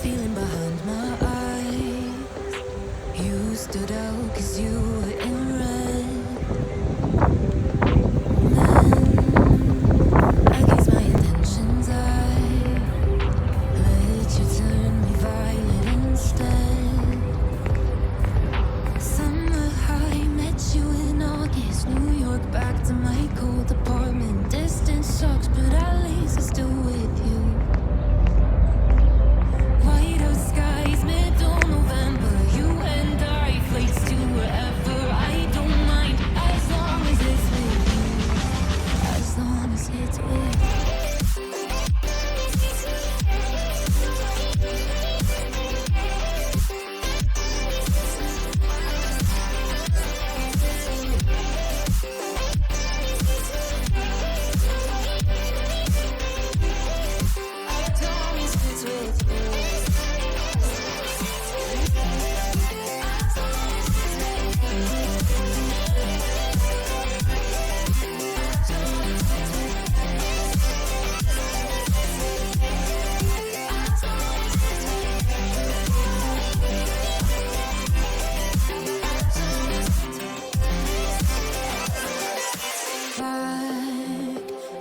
feeling behind my eyes. You stood out 'cause you were in red. Then, against my intentions, I let you turn me violet instead. Summer high, met you in August. New York, back to my cold apartment. Distance sucks, but at least I'm still with you. White out skies, middle November. You and I, flights to wherever. I don't mind, as long as it's with you. As long as it's with you.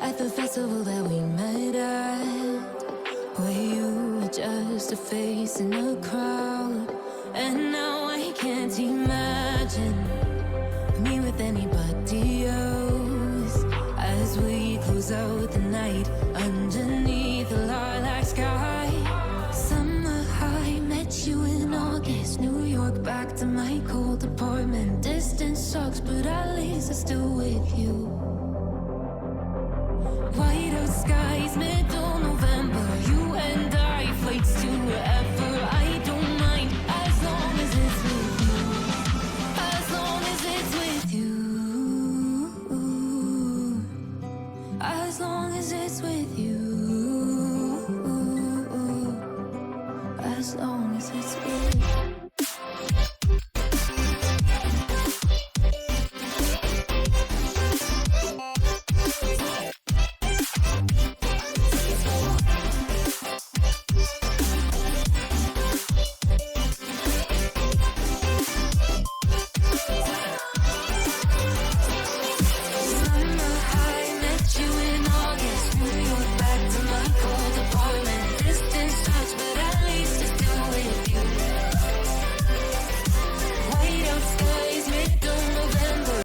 At the festival that we met at, where you were just a face in a crowd. And now I can't imagine me with anybody else. As we close out the night underneath the lilac sky. Summer high, met you in August. New York, back to my cold apartment. Distance sucks, but at least I'm still with you. White out skies, middle November. You and I, flights to wherever. I don't mind, as long as it's with you. As long as it's with you. As long as it's with you. As long as it's with you.